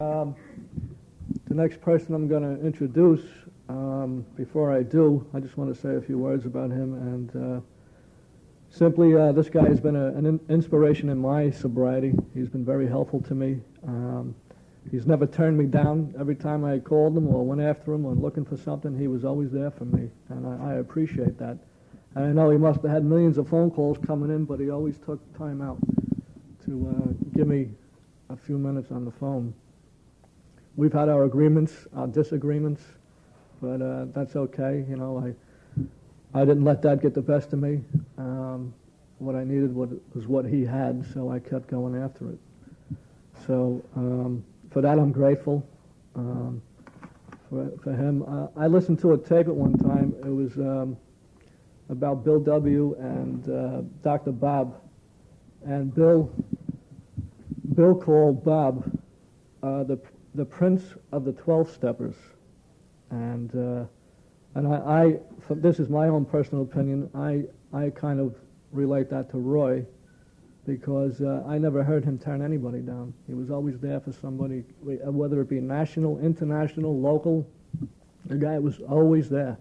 Um, the next person I'm going to introduce, before I do, I just want to say a few words about him. And simply, this guy has been an inspiration in my sobriety. He's been very helpful to me. He's never turned me down. Every time I called him or went after him or looking for something, he was always there for me, and I appreciate that. And I know he must have had millions of phone calls coming in, but he always took time out to give me a few minutes on the phone. We've had our agreements, our disagreements, but that's okay. You know, I didn't let that get the best of me. What I needed was what he had, so I kept going after it. So for that, I'm grateful for him. I listened to a tape at one time. It was about Bill W. and Dr. Bob, and Bill called Bob the Prince of the 12-Steppers, and this is my own personal opinion. I kind of relate that to Roy, because I never heard him turn anybody down. He was always there for somebody, whether it be national, international, local. The guy was always there.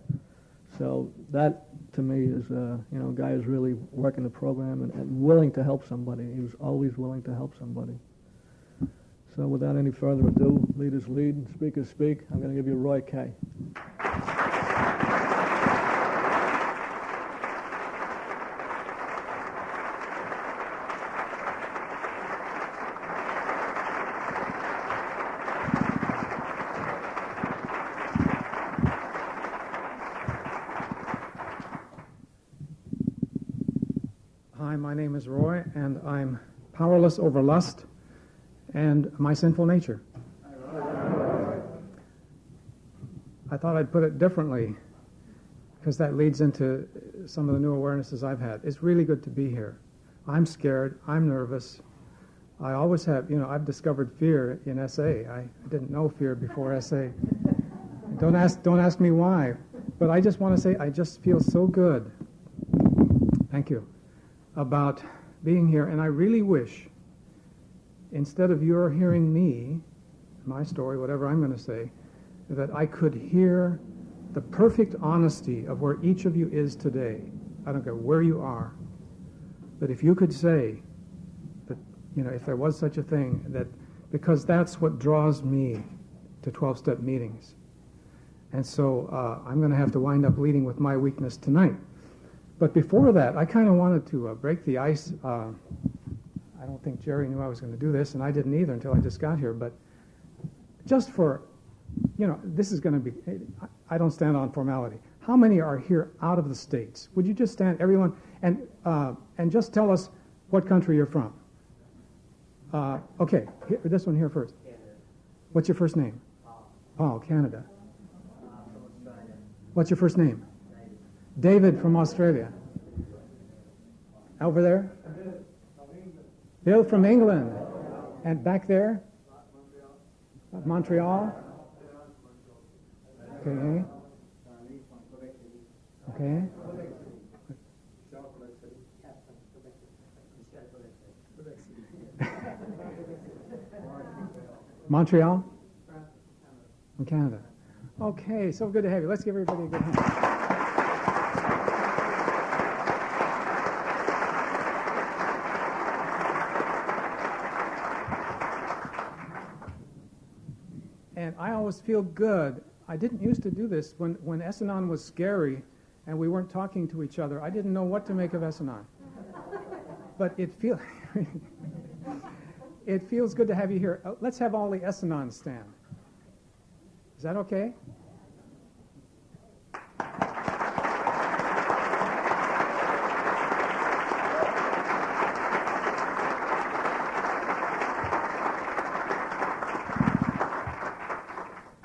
So that, to me, is a guy who's really working the program and willing to help somebody. He was always willing to help somebody. So without any further ado, leaders lead, speakers speak. I'm going to give you Roy K. Hi, my name is Roy, and I'm powerless over lust and my sinful nature. I thought I'd put it differently, because that leads into some of the new awarenesses I've had. It's really good to be here. I'm scared. I'm nervous. I always have, I've discovered fear in SA. I didn't know fear before SA. Don't ask me why. But I just want to say I just feel so good. Thank you. About being here, and I really wish, instead of your hearing me, my story, whatever I'm going to say, that I could hear the perfect honesty of where each of you is today. I don't care where you are, but if you could say that, if there was such a thing, that, because that's what draws me to 12-step meetings. And so I'm going to have to wind up leading with my weakness tonight. But before that, I kind of wanted to break the ice. I don't think Jerry knew I was going to do this, and I didn't either until I just got here. But just for, this is going to be, I don't stand on formality. How many are here out of the States? Would you just stand, everyone, and just tell us what country you're from? Okay, this one here first. Canada. What's your first name? Paul, Canada. From Australia. What's your first name? David from Australia. Over there? Bill from England. And back there? Montreal. Okay. Okay. Montreal? From Canada. Okay, so good to have you. Let's give everybody a good hand. And I always feel good. I didn't used to do this when S-Anon was scary and we weren't talking to each other. I didn't know what to make of S-Anon. But it feels good to have you here. Let's have all the S-Anons stand. Is that okay?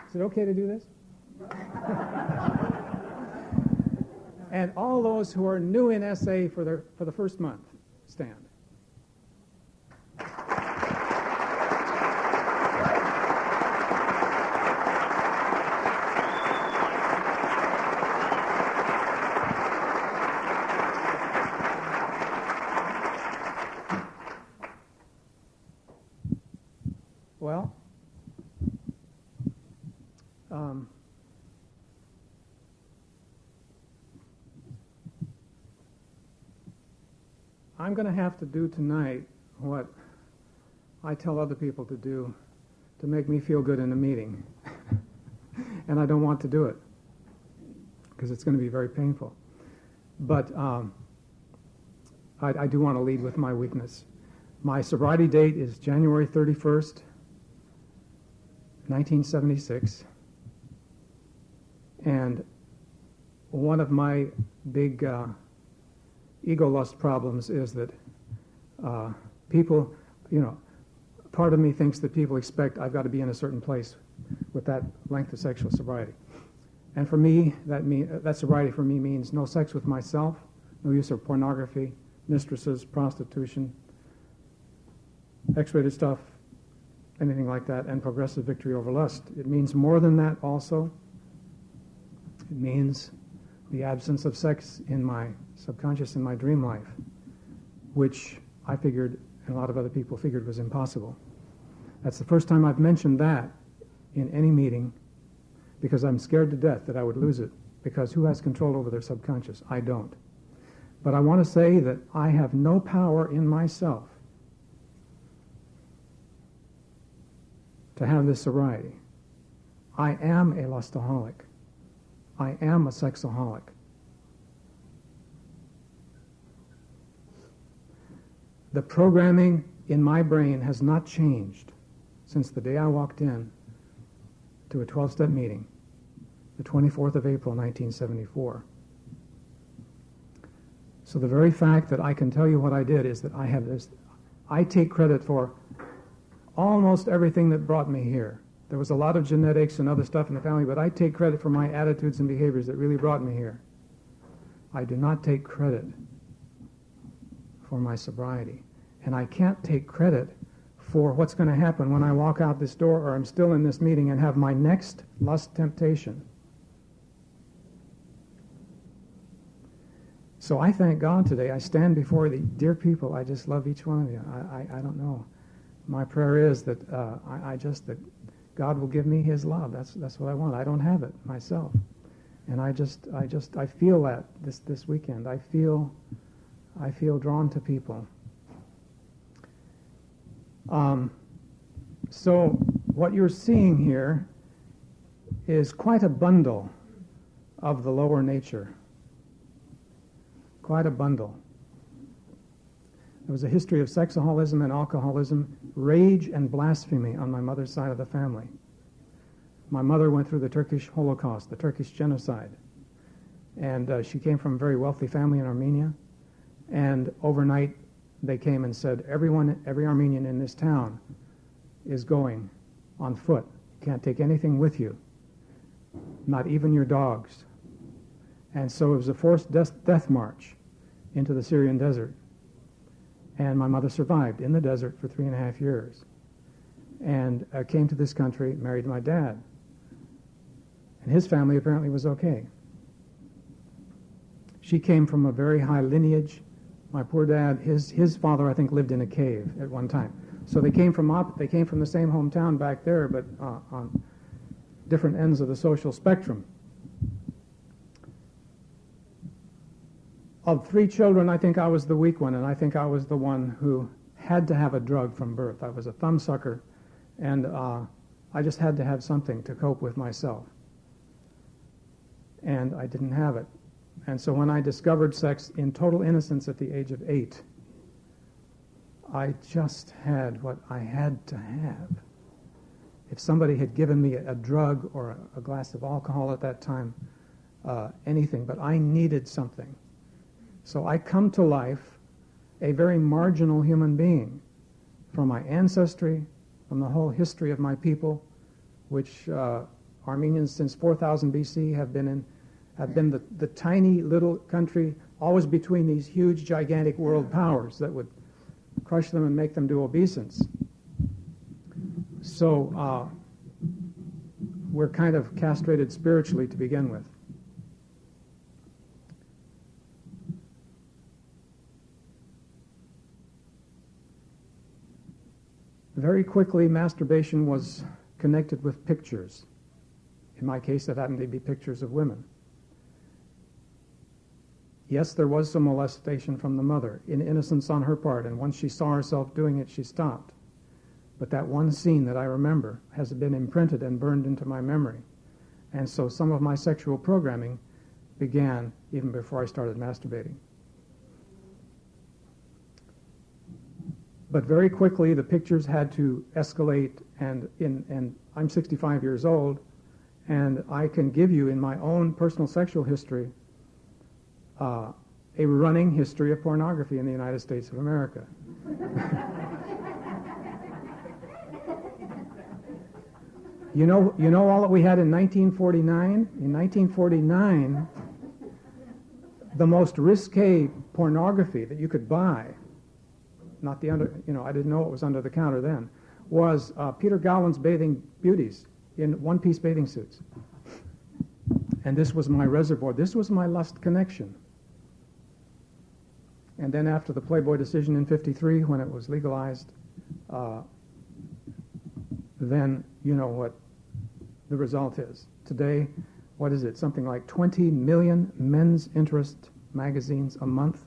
Is it okay to do this? And all those who are new in SA for the first month, stand. Well, I'm going to have to do tonight what I tell other people to do to make me feel good in a meeting. And I don't want to do it because it's going to be very painful. But I do want to lead with my weakness. My sobriety date is January 31st, 1976. And one of my big ego lust problems is that people, part of me thinks that people expect I've got to be in a certain place with that length of sexual sobriety. And for me, that sobriety for me means no sex with myself, no use of pornography, mistresses, prostitution, X-rated stuff, anything like that, and progressive victory over lust. It means more than that also. It means the absence of sex in my subconscious, in my dream life, which I figured, and a lot of other people figured, was impossible. That's the first time I've mentioned that in any meeting, because I'm scared to death that I would lose it, because who has control over their subconscious? I don't. But I want to say that I have no power in myself to have this sobriety. I am a lostholic. I am a sexaholic. The programming in my brain has not changed since the day I walked in to a 12-step meeting, the 24th of April, 1974. So the very fact that I can tell you what I did is that I have this, I take credit for almost everything that brought me here. There was a lot of genetics and other stuff in the family, but I take credit for my attitudes and behaviors that really brought me here. I do not take credit for my sobriety. And I can't take credit for what's going to happen when I walk out this door or I'm still in this meeting and have my next lust temptation. So I thank God today. I stand before the dear people. I just love each one of you. I don't know. My prayer is that that God will give me His love. That's what I want. I don't have it myself, and I feel that this weekend. I feel drawn to people. So what you're seeing here is quite a bundle of the lower nature. Quite a bundle. There was a history of sexaholism and alcoholism, rage and blasphemy on my mother's side of the family. My mother went through the Turkish Holocaust, the Turkish genocide. And she came from a very wealthy family in Armenia. And overnight, they came and said, every Armenian in this town is going on foot. You can't take anything with you, not even your dogs. And so it was a forced death march into the Syrian desert. And my mother survived in the desert for 3.5 years. And came to this country, married my dad. And his family apparently was okay. She came from a very high lineage. My poor dad, his father, I think, lived in a cave at one time. So they came from the same hometown back there, but on different ends of the social spectrum. Of 3 children, I think I was the weak one, and I think I was the one who had to have a drug from birth. I was a thumbsucker, and I just had to have something to cope with myself. And I didn't have it. And so when I discovered sex in total innocence at the age of 8, I just had what I had to have. If somebody had given me a drug or a glass of alcohol at that time, anything, but I needed something. So I come to life a very marginal human being from my ancestry, from the whole history of my people, which Armenians since 4000 BC have been the tiny little country always between these huge, gigantic world powers that would crush them and make them do obeisance. So we're kind of castrated spiritually to begin with. Very quickly, masturbation was connected with pictures. In my case, it happened to be pictures of women. Yes, there was some molestation from the mother, in innocence on her part, and once she saw herself doing it, she stopped. But that one scene that I remember has been imprinted and burned into my memory. And so some of my sexual programming began even before I started masturbating. But very quickly, the pictures had to escalate, and I'm 65 years old, and I can give you in my own personal sexual history a running history of pornography in the United States of America. You know all that we had in 1949? In 1949, the most risque pornography that you could buy, not the I didn't know it was under the counter then, was Peter Gowland's Bathing Beauties in one-piece bathing suits. And this was my reservoir. This was my lust connection. And then after the Playboy decision in '53, when it was legalized, then you know what the result is. Today, what is it? Something like 20 million men's interest magazines a month.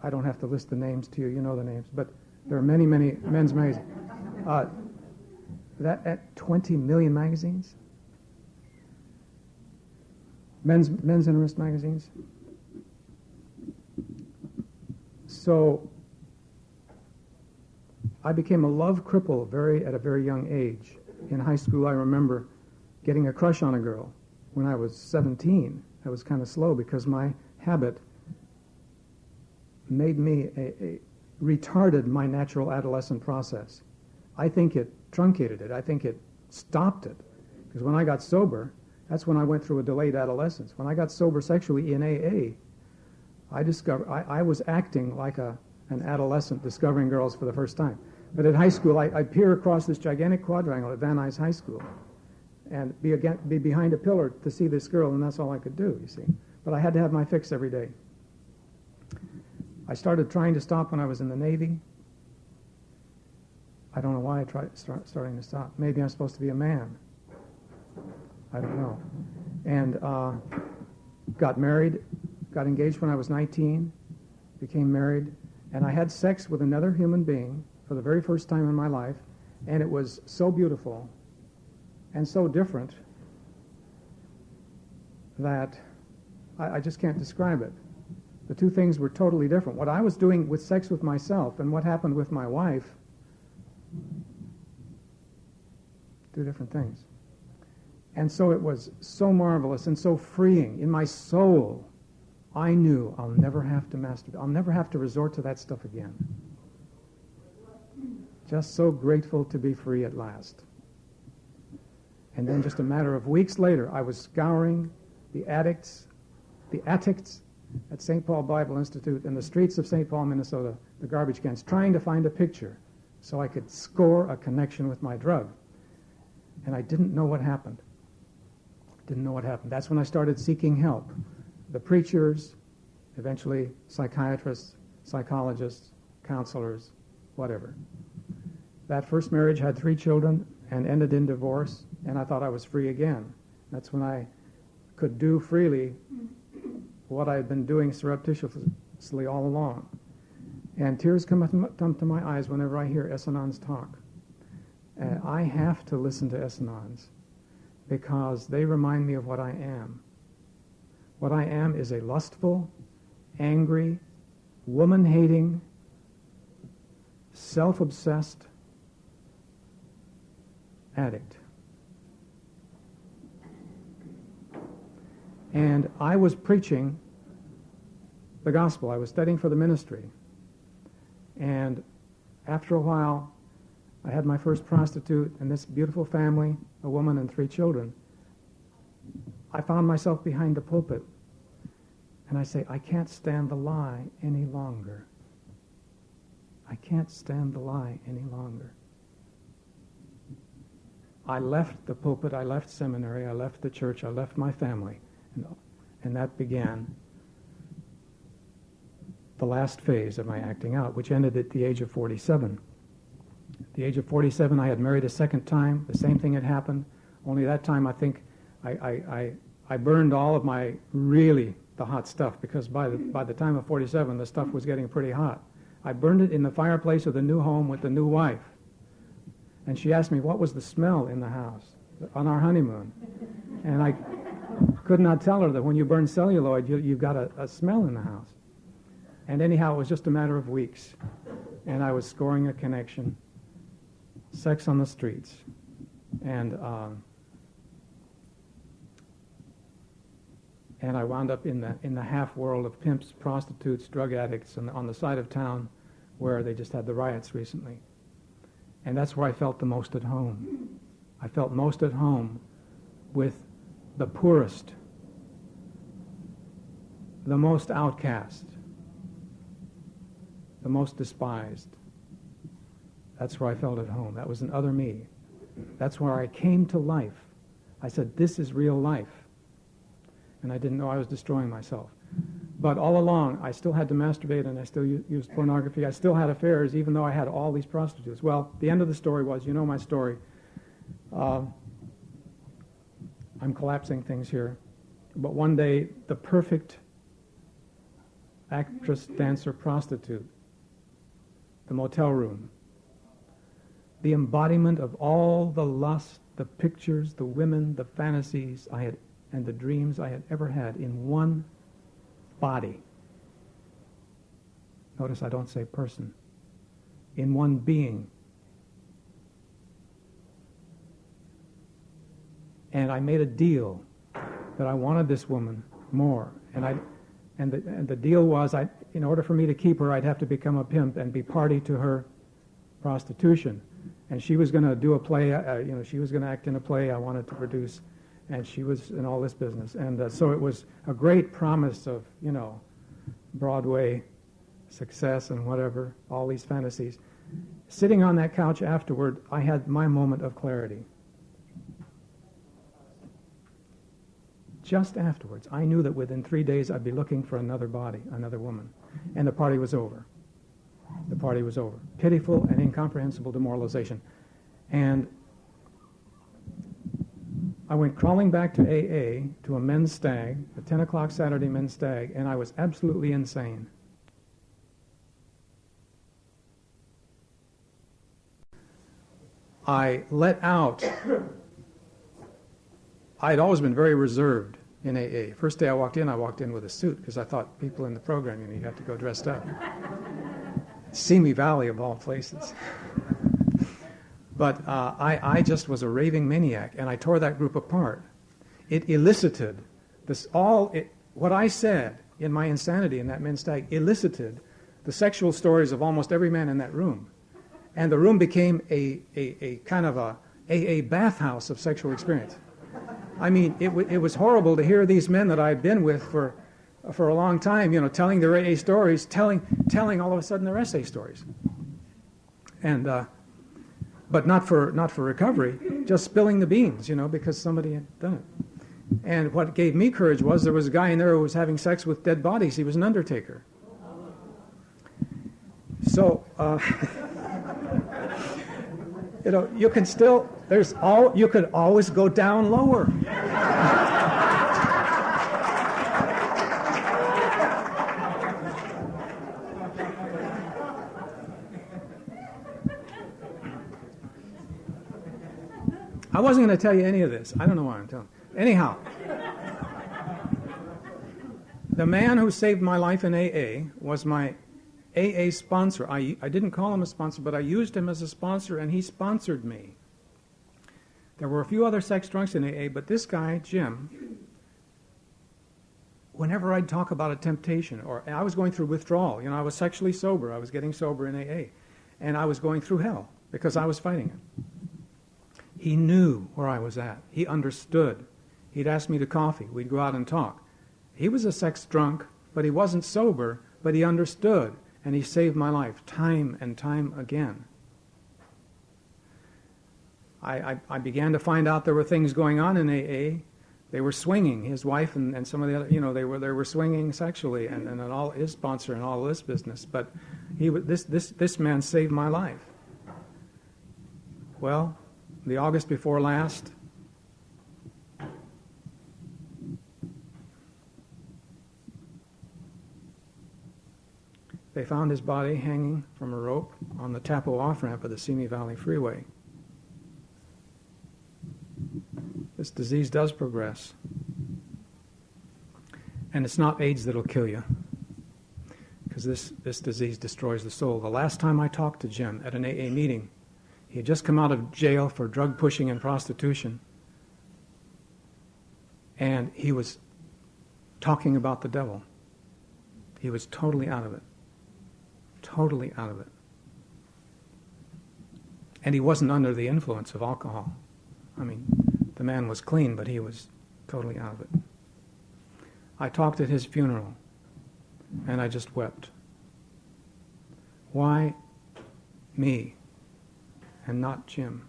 I don't have to list the names to you. You know the names. But there are many, many men's magazines. That at 20 million magazines? Men's interest magazines? So I became a love cripple at a very young age. In high school, I remember getting a crush on a girl. When I was 17, I was kind of slow because my habit made me retarded my natural adolescent process. I think it truncated it. I think it stopped it. Because when I got sober, that's when I went through a delayed adolescence. When I got sober sexually in AA, I discovered I was acting like an adolescent discovering girls for the first time. But at high school, I'd peer across this gigantic quadrangle at Van Nuys High School and be behind a pillar to see this girl, and that's all I could do, you see. But I had to have my fix every day. I started trying to stop when I was in the Navy. I don't know why I starting to stop. Maybe I'm supposed to be a man. I don't know. And got married, got engaged when I was 19, became married, and I had sex with another human being for the very first time in my life, and it was so beautiful and so different that I just can't describe it. The two things were totally different. What I was doing with sex with myself and what happened with my wife, two different things. And so it was so marvelous and so freeing. In my soul, I knew I'll never have to masturbate. I'll never have to resort to that stuff again. Just so grateful to be free at last. And then just a matter of weeks later, I was scouring the attics at St. Paul Bible Institute in the streets of St. Paul, Minnesota, the garbage cans, trying to find a picture so I could score a connection with my drug. And I didn't know what happened. That's when I started seeking help. The preachers, eventually psychiatrists, psychologists, counselors, whatever. That first marriage had 3 children and ended in divorce, and I thought I was free again. That's when I could do freely what I had been doing surreptitiously all along. And tears come to my eyes whenever I hear S-Anons talk. I have to listen to S-Anons because they remind me of what I am. What I am is a lustful, angry, woman-hating, self-obsessed addict. And I was preaching the gospel. I was studying for the ministry. And after a while, I had my first prostitute and this beautiful family, a woman and 3 children. I found myself behind the pulpit. And I say, I can't stand the lie any longer. I can't stand the lie any longer. I left the pulpit, I left seminary, I left the church, I left my family. And that began the last phase of my acting out, which ended at the age of 47. At the age of 47, I had married a second time. The same thing had happened. Only that time I think I burned all of my really the hot stuff, because by the time of 47 the stuff was getting pretty hot. I burned it in the fireplace of the new home with the new wife. And she asked me what was the smell in the house on our honeymoon. And I could not tell her that when you burn celluloid, you've got a smell in the house. And anyhow, it was just a matter of weeks. And I was scoring a connection, sex on the streets. And I wound up in the half world of pimps, prostitutes, drug addicts on the side of town where they just had the riots recently. And that's where I felt the most at home. I felt most at home with the poorest, the most outcast, the most despised. That's where I felt at home. That was an other me. That's where I came to life. I said, this is real life. And I didn't know I was destroying myself. But all along, I still had to masturbate, and I still used pornography. I still had affairs, even though I had all these prostitutes. Well, the end of the story was, you know my story. I'm collapsing things here. But one day, the perfect actress, dancer, prostitute, the motel room, the embodiment of all the lust, the pictures, the women, the fantasies I had, and the dreams I had ever had in one body. Notice I don't say person. In one being. And I made a deal that I wanted this woman more. And the deal was, in order for me to keep her, I'd have to become a pimp and be party to her prostitution. And she was going to do a play, she was going to act in a play I wanted to produce. And she was in all this business. And so it was a great promise of, Broadway success and whatever, all these fantasies. Sitting on that couch afterward, I had my moment of clarity. Just afterwards, I knew that within 3 days I'd be looking for another body, another woman. And the party was over. The party was over. Pitiful and incomprehensible demoralization. And I went crawling back to AA, to a men's stag, a 10 o'clock Saturday men's stag, and I was absolutely insane. I let out. I'd always been very reserved in AA. First day I walked in with a suit, because I thought people in the program, you have to go dressed up. Simi Valley of all places. But I just was a raving maniac, and I tore that group apart. It elicited what I said in my insanity in that men's stag elicited the sexual stories of almost every man in that room. And the room became a kind of a AA bathhouse of sexual experience. I mean, it was horrible to hear these men that I'd been with for a long time, telling their AA stories, telling all of a sudden their SA stories. And but not for recovery, just spilling the beans, because somebody had done it. And what gave me courage was there was a guy in there who was having sex with dead bodies. He was an undertaker. So, you can still, you could always go down lower. I wasn't going to tell you any of this. I don't know why I'm telling you. Anyhow, the man who saved my life in AA was my AA sponsor. I didn't call him a sponsor, but I used him as a sponsor, and he sponsored me. There were a few other sex drunks in AA, but this guy, Jim, whenever I'd talk about a temptation, or I was going through withdrawal, I was sexually sober. I was getting sober in AA, and I was going through hell because I was fighting it. He knew where I was at. He understood. He'd ask me to coffee. We'd go out and talk. He was a sex drunk, but he wasn't sober, but he understood, and he saved my life time and time again. I began to find out there were things going on in AA. They were swinging. His wife and some of the other, they were swinging sexually, and all his sponsor and all this business. But this man saved my life. Well, the August before last, they found his body hanging from a rope on the Tapo off-ramp of the Simi Valley Freeway. This disease does progress. And it's not AIDS that'll kill you, because this disease destroys the soul. The last time I talked to Jim at an AA meeting, he had just come out of jail for drug pushing and prostitution, and he was talking about the devil. He was totally out of it. Totally out of it. And he wasn't under the influence of alcohol. I mean, the man was clean, but he was totally out of it. I talked at his funeral, and I just wept. Why me and not Jim?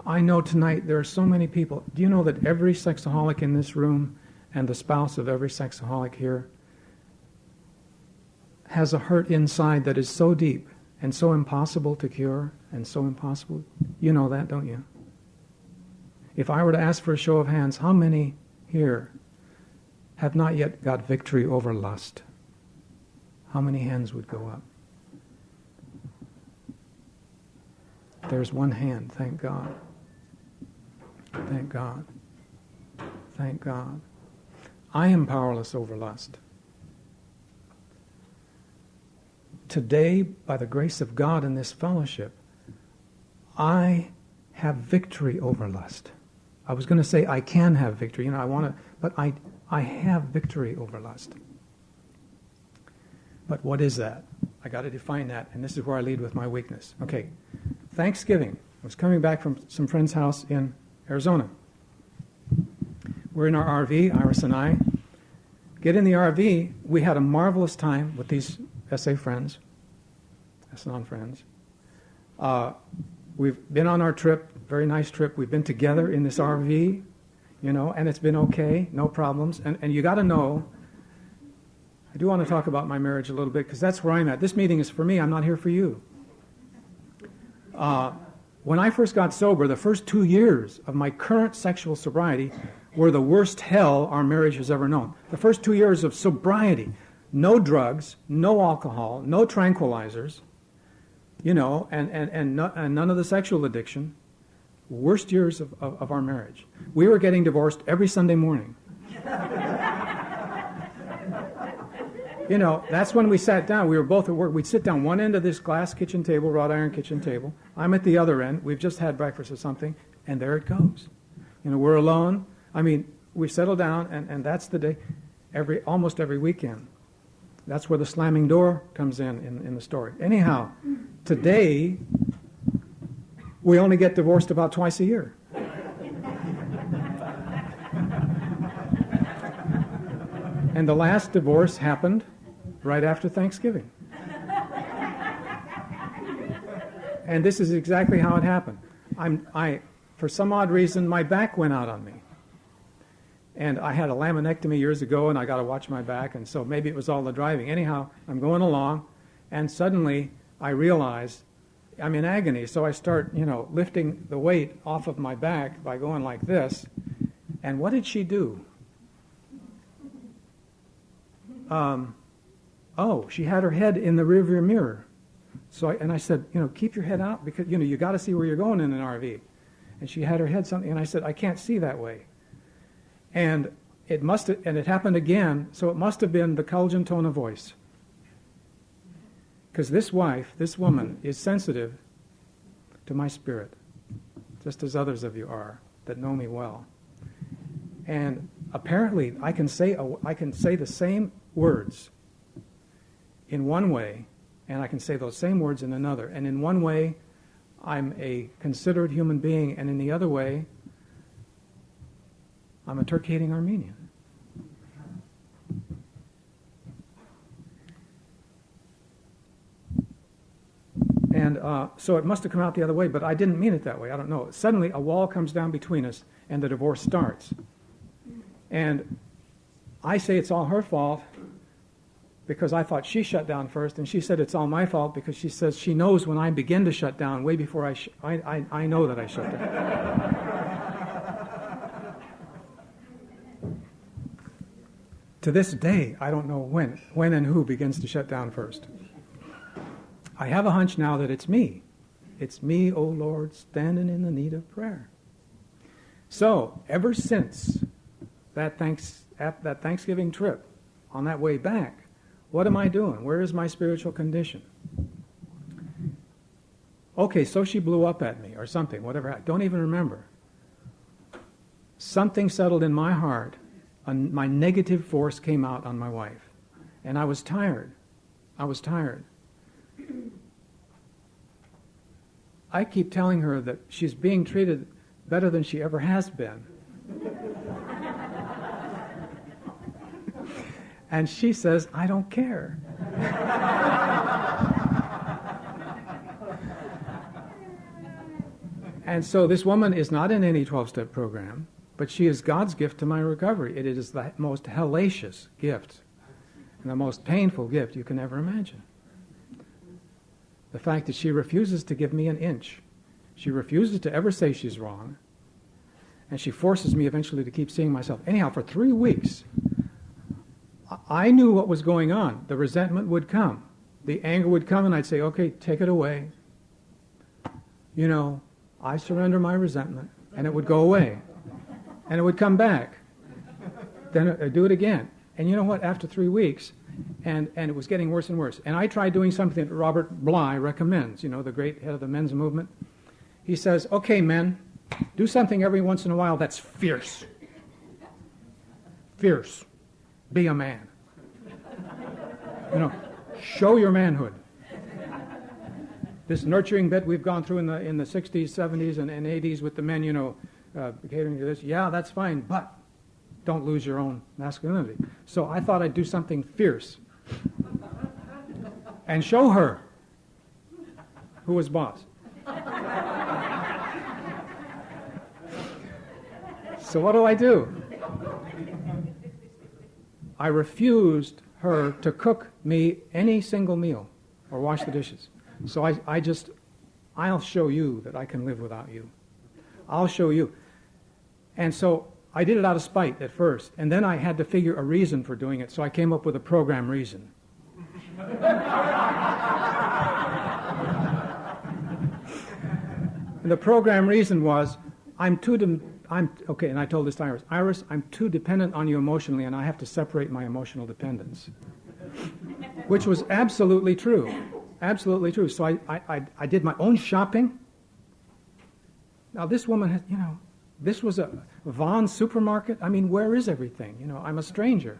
I know tonight there are so many people. Do you know that every sexaholic in this room and the spouse of every sexaholic here has a hurt inside that is so deep and so impossible to cure and so impossible? You know that, don't you? If I were to ask for a show of hands, how many here have not yet got victory over lust? How many hands would go up? There's one hand, thank God. Thank God. Thank God. I am powerless over lust. Today, by the grace of God in this fellowship, I have victory over lust. I was going to say I can have victory, I want to, but I have victory over lust. But what is that? I got to define that, and this is where I lead with my weakness. Okay, Thanksgiving. I was coming back from some friend's house in Arizona. We're in our RV, Iris and I. Get in the RV. We had a marvelous time with these SA friends, S-non friends. We've been on our trip, very nice trip. We've been together in this RV, and it's been okay, no problems. And you got to know, I do want to talk about my marriage a little bit, because that's where I'm at. This meeting is for me. I'm not here for you. When I first got sober, the first 2 years of my current sexual sobriety were the worst hell our marriage has ever known. The first 2 years of sobriety, no drugs, no alcohol, no tranquilizers, and none of the sexual addiction. Worst years of our marriage. We were getting divorced every Sunday morning. That's when we sat down. We were both at work. We'd sit down one end of this glass kitchen table, wrought iron kitchen table. I'm at the other end. We've just had breakfast or something, and there it goes. We're alone. I mean, we settle down, and that's the day, almost every weekend. That's where the slamming door comes in the story. Anyhow, today, we only get divorced about twice a year. And the last divorce happened right after Thanksgiving. And this is exactly how it happened. For some odd reason, my back went out on me. And I had a laminectomy years ago, and I got to watch my back, and so maybe it was all the driving. Anyhow, I'm going along, and suddenly I realize I'm in agony. So I start, lifting the weight off of my back by going like this. And what did she do? She had her head in the rearview mirror. So I said, keep your head out, because, you got to see where you're going in an RV. And she had her head something, and I said, I can't see that way. And it happened again, so it must have been the Culligan tone of voice. Because this woman, is sensitive to my spirit, just as others of you are that know me well. And apparently, I can say the same words in one way, and I can say those same words in another. And in one way, I'm a considerate human being, and in the other way, I'm a Turk-hating Armenian. And so it must have come out the other way, but I didn't mean it that way. I don't know. Suddenly, a wall comes down between us, and the divorce starts. And I say it's all her fault because I thought she shut down first, and she said it's all my fault because she says she knows when I begin to shut down way before I know that I shut down. To this day, I don't know when and who begins to shut down first. I have a hunch now that it's me. It's me, oh Lord, standing in the need of prayer. So, ever since that Thanksgiving trip, on that way back, what am I doing? Where is my spiritual condition? Okay, so she blew up at me or something, whatever. I don't even remember. Something settled in my heart. My negative force came out on my wife. And I was tired. I keep telling her that she's being treated better than she ever has been. And she says, I don't care. And so this woman is not in any 12-step program, but she is God's gift to my recovery. It is the most hellacious gift and the most painful gift you can ever imagine. The fact that she refuses to give me an inch. She refuses to ever say she's wrong. And she forces me eventually to keep seeing myself. Anyhow, for 3 weeks, I knew what was going on. The resentment would come. The anger would come, and I'd say, okay, take it away. You know, I surrender my resentment. And it would go away. And it would come back. Then I'd do it again. And you know what? After 3 weeks, and it was getting worse and worse. And I tried doing something that Robert Bly recommends, you know, the great head of the men's movement. He says, okay, men, do something every once in a while that's fierce. Fierce. Be a man. You know, show your manhood. This nurturing bit we've gone through in the 60s, 70s, and 80s with the men, you know, catering to this, yeah, that's fine, but don't lose your own masculinity. So I thought I'd do something fierce and show her who was boss. So what do? I refused her to cook me any single meal or wash the dishes. So I'll show you that I can live without you. I'll show you. And so I did it out of spite at first, and then I had to figure a reason for doing it, so I came up with a program reason. And the program reason was, okay, and I told this to Iris, I'm too dependent on you emotionally, and I have to separate my emotional dependence. Which was absolutely true. Absolutely true. So I did my own shopping. Now this woman had, you know, this was a Vaughan supermarket. I mean, where is everything? You know, I'm a stranger.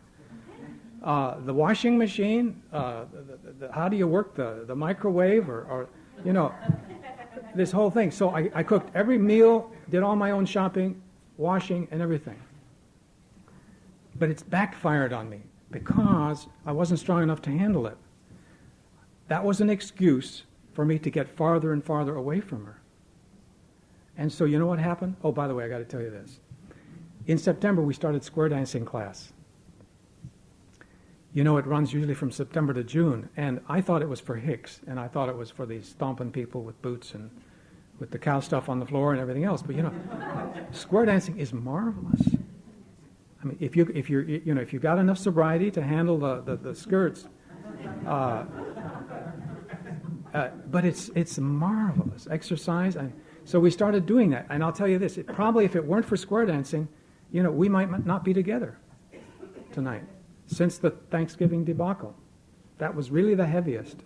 The washing machine, how do you work the microwave or, you know, this whole thing. So I cooked every meal, did all my own shopping, washing, and everything. But it's backfired on me because I wasn't strong enough to handle it. That was an excuse for me to get farther and farther away from her. And so you know what happened? Oh, by the way, I got to tell you this. In September, we started square dancing class. You know, it runs usually from September to June, and I thought it was for hicks, and I thought it was for these stomping people with boots and with the cow stuff on the floor and everything else. But you know, square dancing is marvelous. I mean, if you've got enough sobriety to handle the skirts, but it's a marvelous exercise. So we started doing that, and I'll tell you this: probably if it weren't for square dancing, you know, we might not be together tonight. Since the Thanksgiving debacle, that was really the heaviest.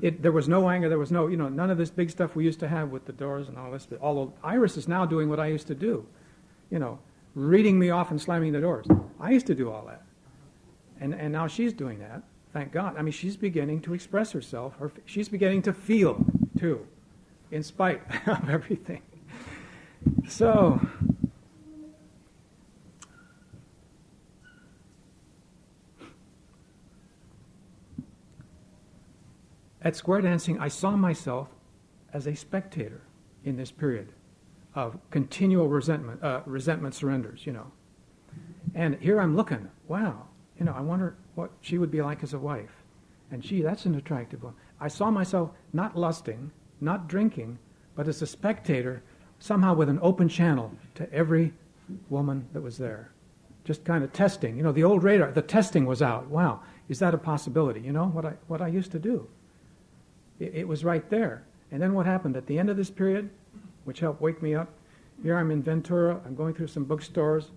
There was no anger, there was no, you know, none of this big stuff we used to have with the doors and all this. Although Iris is now doing what I used to do, you know, reading me off and slamming the doors. I used to do all that, and now she's doing that. Thank God. I mean, she's beginning to express herself. She's beginning to feel too, in spite of everything. So. At square dancing, I saw myself as a spectator in this period of continual resentment surrenders, you know. And here I'm looking, wow, you know, I wonder what she would be like as a wife. And gee, that's an attractive one. I saw myself not lusting, not drinking, but as a spectator, somehow with an open channel to every woman that was there. just kind of testing. You know, the old radar, the testing was out. Wow, is that a possibility? You know, what I used to do. It was right there. And then what happened at the end of this period, which helped wake me up, here I'm in Ventura, I'm going through some bookstores,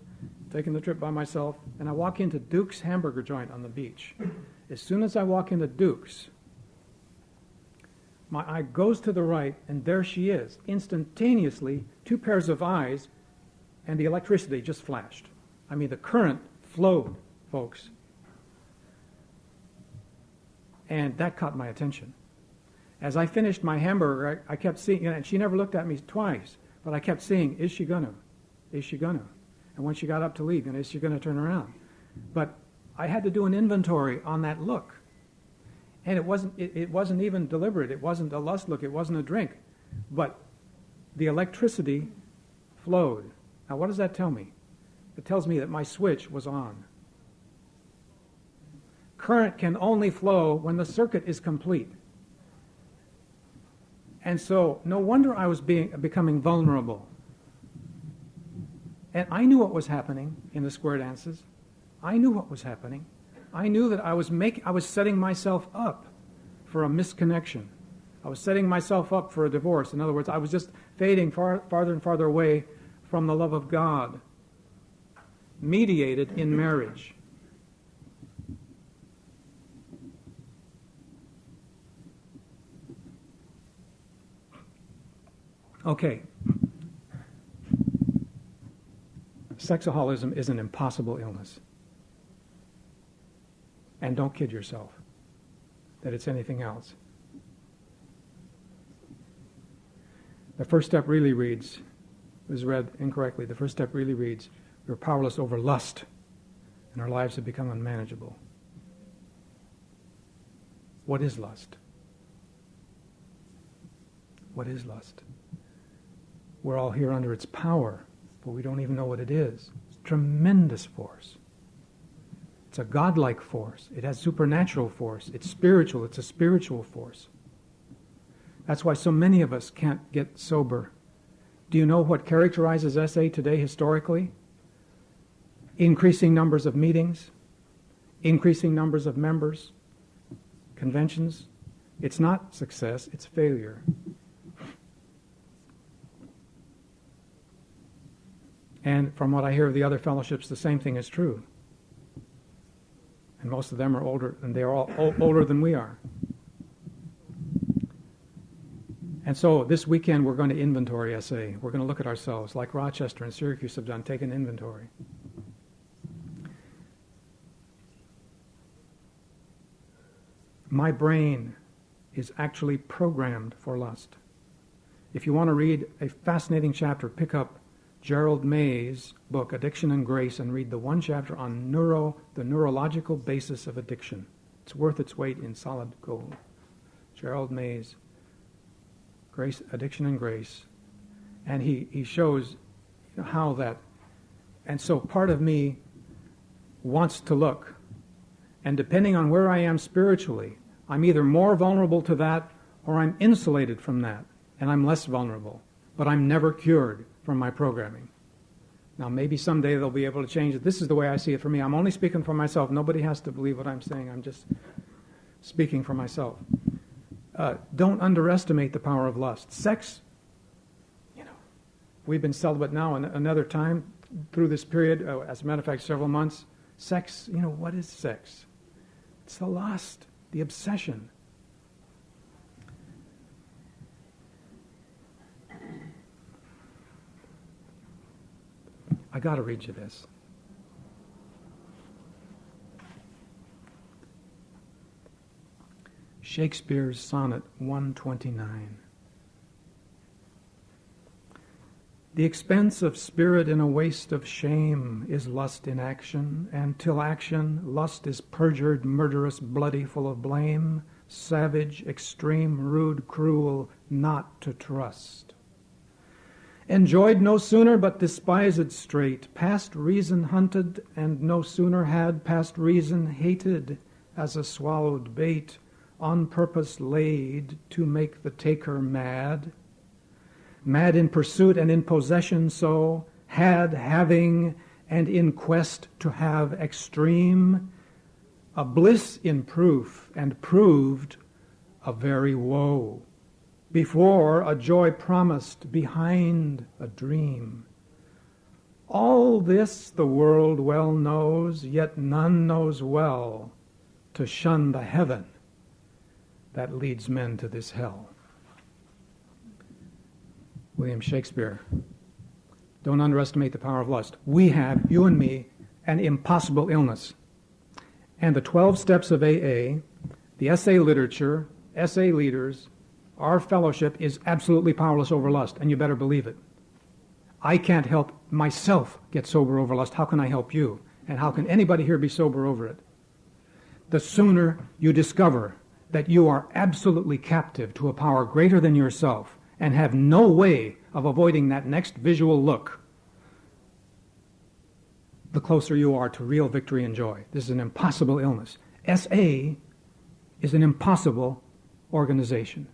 taking the trip by myself, and I walk into Duke's hamburger joint on the beach. As soon as I walk into Duke's, my eye goes to the right, and there she is. Instantaneously, 2 pairs of eyes, and the electricity just flashed. I mean, the current flowed, folks. And that caught my attention. As I finished my hamburger, I kept seeing, and she never looked at me twice, but I kept seeing, is she gonna? Is she gonna? And when she got up to leave, is she gonna turn around? But I had to do an inventory on that look. And it wasn't even deliberate. It wasn't a lust look. It wasn't a drink. But the electricity flowed. Now, what does that tell me? It tells me that my switch was on. Current can only flow when the circuit is complete. And so, no wonder I was becoming vulnerable. And I knew what was happening in the square dances. I knew what was happening. I knew that I was setting myself up for a misconnection. I was setting myself up for a divorce. In other words, I was just fading farther and farther away from the love of God, mediated in marriage. Okay. Sexaholism is an impossible illness. And don't kid yourself that it's anything else. The first step really reads, it was read incorrectly, the first step really reads, we're powerless over lust, and our lives have become unmanageable. What is lust? What is lust? We're all here under its power, but we don't even know what it is. It's a tremendous force. It's a godlike force. It has supernatural force. It's spiritual. It's a spiritual force. That's why so many of us can't get sober. Do you know what characterizes SA today historically? Increasing numbers of meetings, increasing numbers of members, conventions. It's not success, it's failure. And from what I hear of the other fellowships, the same thing is true. And most of them are older, and they are all older than we are. And so this weekend we're going to inventory SA. We're going to look at ourselves, like Rochester and Syracuse have done, take an inventory. My brain is actually programmed for lust. If you want to read a fascinating chapter, pick up Gerald May's book, Addiction and Grace, and read the one chapter on the neurological basis of addiction. It's worth its weight in solid gold. Gerald May's Addiction and Grace. And he shows how that, and so part of me wants to look. And depending on where I am spiritually, I'm either more vulnerable to that or I'm insulated from that, and I'm less vulnerable. But I'm never cured from my programming. Now, maybe someday they'll be able to change it. This is the way I see it for me. I'm only speaking for myself. Nobody has to believe what I'm saying. I'm just speaking for myself. Don't underestimate the power of lust. Sex, we've been celibate now another time through this period, as a matter of fact, several months. Sex, what is sex? It's the lust, the obsession. I got to read you this. Shakespeare's Sonnet 129. The expense of spirit in a waste of shame is lust in action, and till action, lust is perjured, murderous, bloody, full of blame, savage, extreme, rude, cruel, not to trust. Enjoyed no sooner, but despised straight, past reason hunted, and no sooner had past reason hated, as a swallowed bait, on purpose laid to make the taker mad. Mad in pursuit and in possession so, having, and in quest to have extreme, a bliss in proof, and proved a very woe, before a joy promised behind a dream. All this the world well knows, yet none knows well to shun the heaven that leads men to this hell. William Shakespeare. Don't underestimate the power of lust. We have, you and me, an impossible illness. And the 12 steps of AA, the SA literature, SA leaders, our fellowship is absolutely powerless over lust, and you better believe it. I can't help myself get sober over lust. How can I help you? And how can anybody here be sober over it? The sooner you discover that you are absolutely captive to a power greater than yourself and have no way of avoiding that next visual look, the closer you are to real victory and joy. This is an impossible illness. SA is an impossible organization.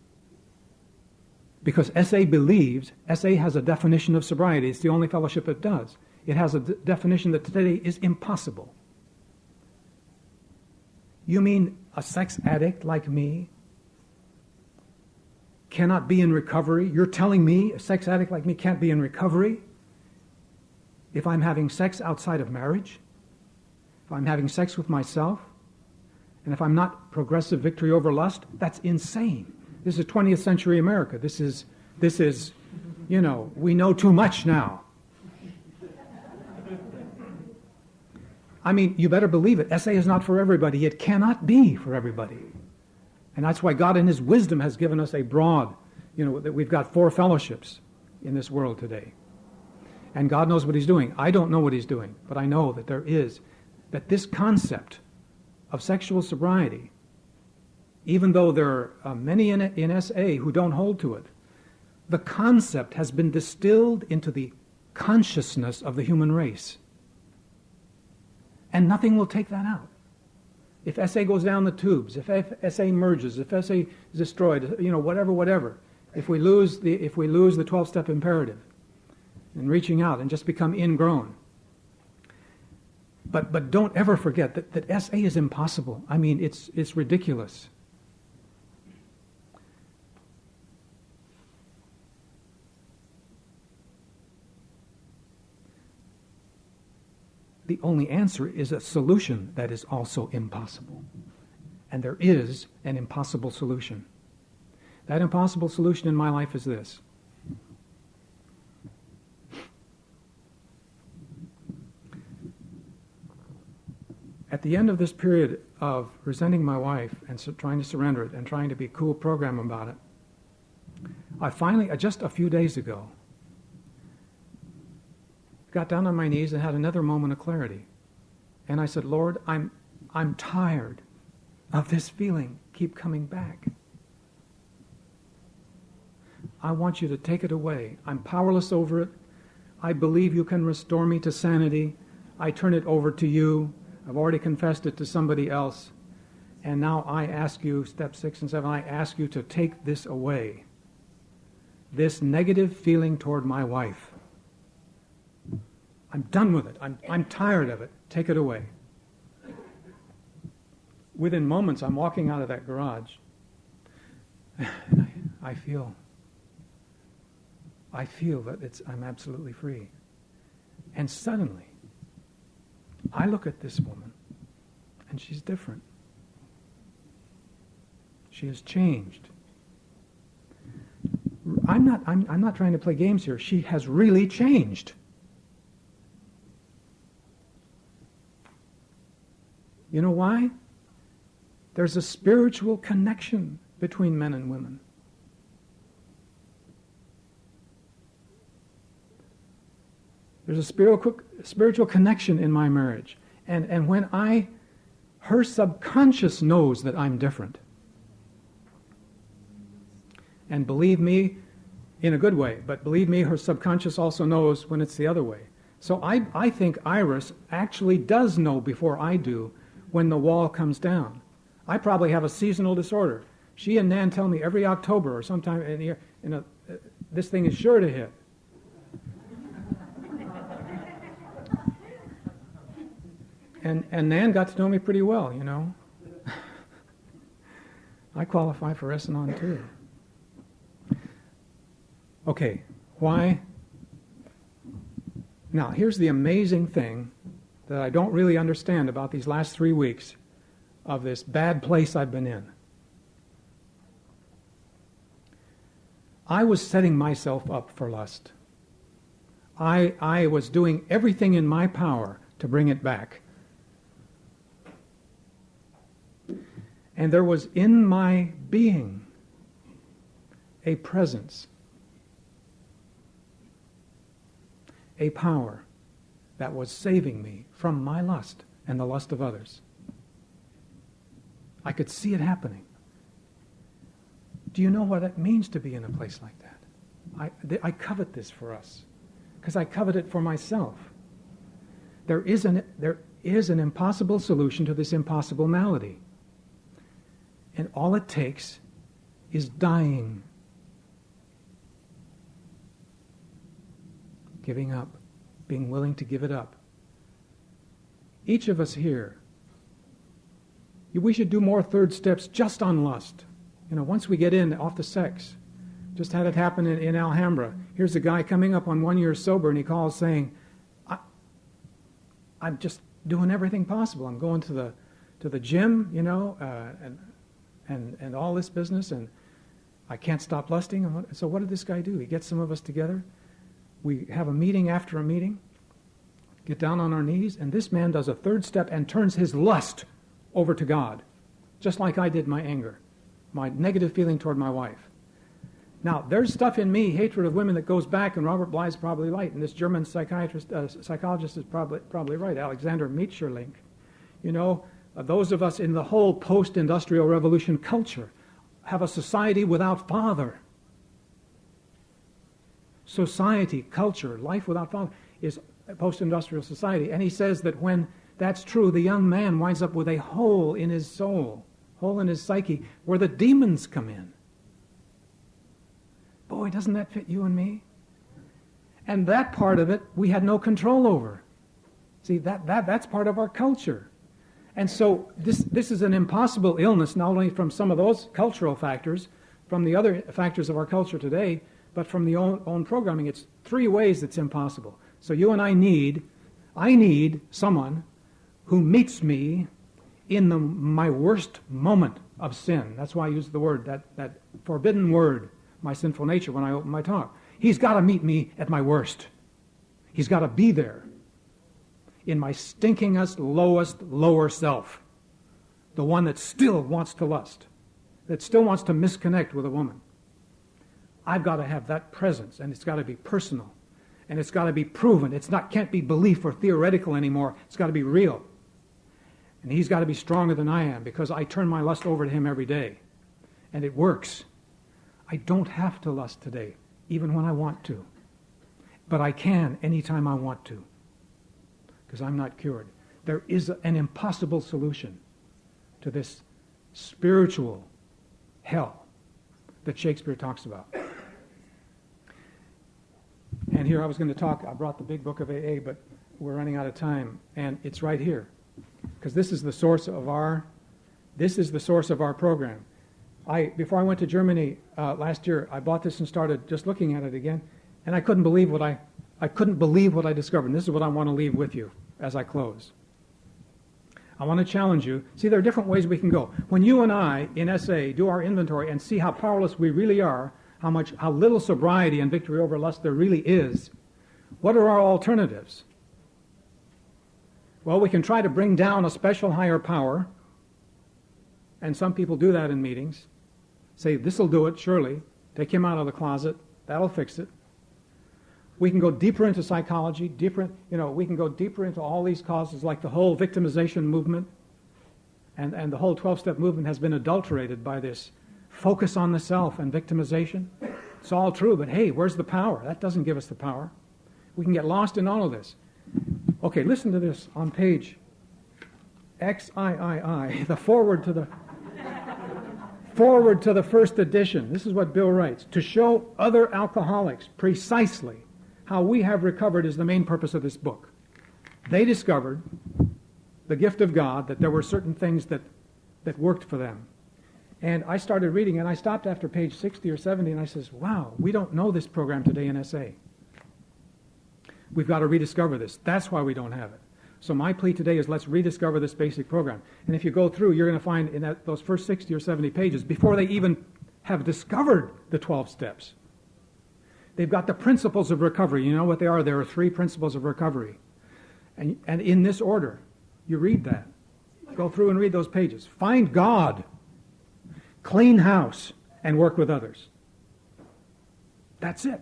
Because SA believes, SA has a definition of sobriety. It's the only fellowship it does. It has a definition that today is impossible. You mean a sex addict like me cannot be in recovery? You're telling me a sex addict like me can't be in recovery if I'm having sex outside of marriage? If I'm having sex with myself? And if I'm not progressive victory over lust? That's insane. This is 20th century America. This is, we know too much now. I mean, you better believe it. SA is not for everybody. It cannot be for everybody. And that's why God in His wisdom has given us a broad, that we've got 4 fellowships in this world today. And God knows what He's doing. I don't know what He's doing, but I know that this concept of sexual sobriety, even though there are many in SA who don't hold to it, the concept has been distilled into the consciousness of the human race. And nothing will take that out. If SA goes down the tubes, if SA merges, if SA is destroyed, whatever. If we lose the 12-step imperative and reaching out and just become ingrown. But don't ever forget that SA is impossible. I mean, it's ridiculous. The only answer is a solution that is also impossible. And there is an impossible solution. That impossible solution in my life is this. At the end of this period of resenting my wife and trying to surrender it and trying to be cool program about it, I finally, just a few days ago, got down on my knees and had another moment of clarity. And I said, Lord, I'm tired of this feeling keep coming back. I want you to take it away. I'm powerless over it. I believe you can restore me to sanity. I turn it over to you. I've already confessed it to somebody else. And now I ask you, step 6 and 7, I ask you to take this away. This negative feeling toward my wife. I'm done with it. I'm tired of it. Take it away. Within moments, I'm walking out of that garage. And I feel that I'm absolutely free. And suddenly, I look at this woman, and she's different. She has changed. I'm not trying to play games here. She has really changed. You know why? There's a spiritual connection between men and women. There's a spiritual connection in my marriage. And when her subconscious knows that I'm different. And believe me, in a good way, but believe me, her subconscious also knows when it's the other way. So I think Iris actually does know before I do when the wall comes down. I probably have a seasonal disorder. She and Nan tell me every October or sometime in the year, this thing is sure to hit. And Nan got to know me pretty well, you know. I qualify for S-Anon too. Okay, why? Now, here's the amazing thing that I don't really understand about these last 3 weeks of this bad place I've been in. I was setting myself up for lust. I was doing everything in my power to bring it back. And there was in my being a presence, a power that was saving me from my lust and the lust of others. I could see it happening. Do you know what it means to be in a place like that? I covet this for us because I covet it for myself. There is an impossible solution to this impossible malady. And all it takes is dying. Giving up. Being willing to give it up. Each of us here, we should do more third steps just on lust. You know, once we get in off the sex. Just had it happen in Alhambra. Here's a guy coming up on 1 year sober, and he calls saying, I'm just doing everything possible. I'm going to the gym, you know, and all this business, and I can't stop lusting. So what did this guy do? He gets some of us together. We have a meeting after a meeting, get down on our knees, and this man does a third step and turns his lust over to God, just like I did my anger, my negative feeling toward my wife. Now, there's stuff in me, hatred of women, that goes back, and Robert Bly's probably right, and this German psychologist is probably right, Alexander Mitscherlink. You know, those of us in the whole post-industrial revolution culture have a society without father. Society, culture, life without father is a post-industrial society. And he says that when that's true, the young man winds up with a hole in his soul, hole in his psyche, where the demons come in. Boy, doesn't that fit you and me? And that part of it, we had no control over. See, that's part of our culture. And so this is an impossible illness, not only from some of those cultural factors, from the other factors of our culture today, but from the own programming. It's 3 ways it's impossible. So you and I need someone who meets me in my worst moment of sin. That's why I use the word, that forbidden word, my sinful nature, when I open my talk. He's got to meet me at my worst. He's got to be there in my stinkingest, lowest, lower self. The one that still wants to lust, that still wants to misconnect with a woman. I've got to have that presence, and it's got to be personal, and it's got to be proven. Can't be belief or theoretical anymore. It's got to be real. And he's got to be stronger than I am, because I turn my lust over to him every day. And it works. I don't have to lust today, even when I want to. But I can anytime I want to, because I'm not cured. There is an impossible solution to this spiritual hell that Shakespeare talks about. And here I was going to talk, I brought the big book of AA, but we're running out of time, and it's right here, because this is the source of our program. Before I went to Germany last year, I bought this and started just looking at it again, and I couldn't believe what I discovered. And this is what I want to leave with you as I close. I want to challenge you. See, there are different ways we can go. When you and I, in SA, do our inventory and see how powerless we really are, how little sobriety and victory over lust there really is, what are our alternatives? Well, we can try to bring down a special higher power, and some people do that in meetings. Say, this'll do it, surely. Take him out of the closet. That'll fix it. We can go deeper into psychology, we can go deeper into all these causes, like the whole victimization movement. And the whole 12-step movement has been adulterated by this focus on the self and victimization. It's all true, but hey, where's the power? That doesn't give us the power. We can get lost in all of this. Okay, listen to this on page XIII, the forward to the first edition. This is what Bill writes. To show other alcoholics precisely how we have recovered is the main purpose of this book. They discovered the gift of God, that there were certain things that worked for them. And I started reading, and I stopped after page 60 or 70, and I says, wow, we don't know this program today in SA. We've got to rediscover this. That's why we don't have it. So my plea today is let's rediscover this basic program. And if you go through, you're going to find in those first 60 or 70 pages, before they even have discovered the 12 steps, they've got the principles of recovery. You know what they are? There are 3 principles of recovery. And in this order, you read that. Go through and read those pages. Find God, clean house, and work with others. That's it.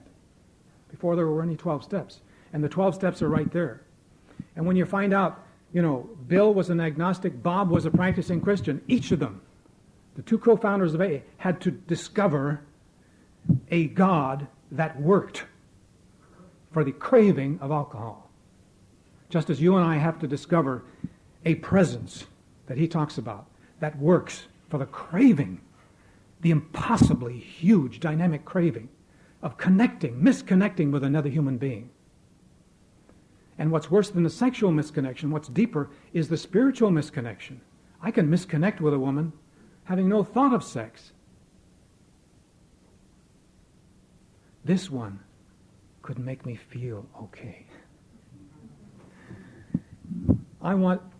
Before there were any 12 steps. And the 12 steps are right there. And when you find out, Bill was an agnostic, Bob was a practicing Christian, each of them, the 2 co-founders of AA, had to discover a God that worked for the craving of alcohol. Just as you and I have to discover a presence that he talks about that works for the craving, the impossibly huge dynamic craving of misconnecting with another human being. And what's worse than the sexual misconnection, what's deeper, is the spiritual misconnection. I can misconnect with a woman having no thought of sex. This one could make me feel okay.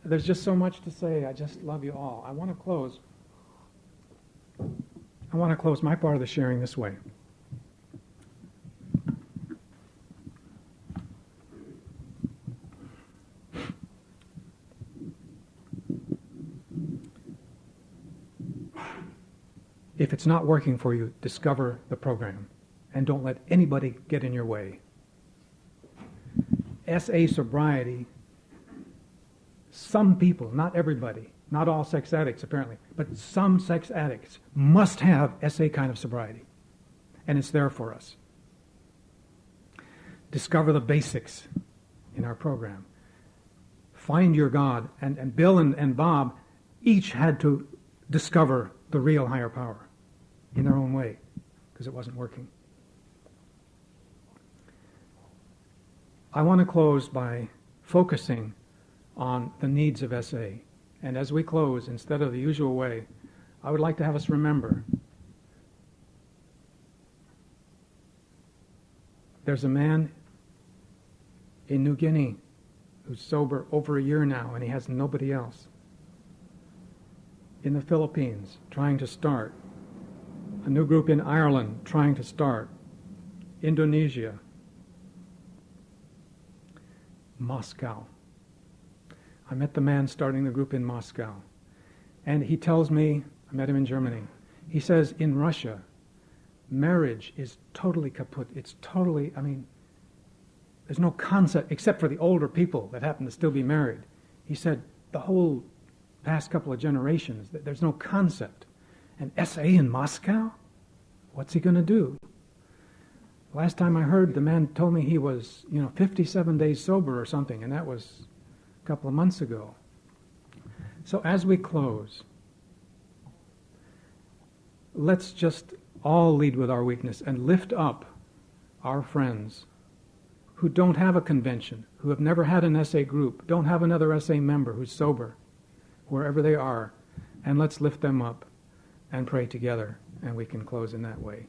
There's just so much to say. I just love you all. I want to close my part of the sharing this way. If it's not working for you, discover the program and don't let anybody get in your way. SA sobriety, some people, not everybody, not all sex addicts apparently, but some sex addicts must have SA kind of sobriety. And it's there for us. Discover the basics in our program. Find your God. And Bill and Bob each had to discover the real higher power in their own way, because it wasn't working. I want to close by focusing on the needs of SA. And as we close, instead of the usual way, I would like to have us remember there's a man in New Guinea who's sober over a year now, and he has nobody else. In the Philippines, trying to start. A new group in Ireland trying to start. Indonesia. Moscow. I met the man starting the group in Moscow. And he tells me, I met him in Germany, he says in Russia, marriage is totally kaput. It's totally, there's no concept, except for the older people that happen to still be married. He said the whole past couple of generations, there's no concept. And SA in Moscow? What's he going to do? Last time I heard, the man told me he was, 57 days sober or something, and that was a couple of months ago. So as we close, let's just all lead with our weakness and lift up our friends who don't have a convention, who have never had an SA group, don't have another SA member who's sober, wherever they are, and let's lift them up and pray together, and we can close in that way.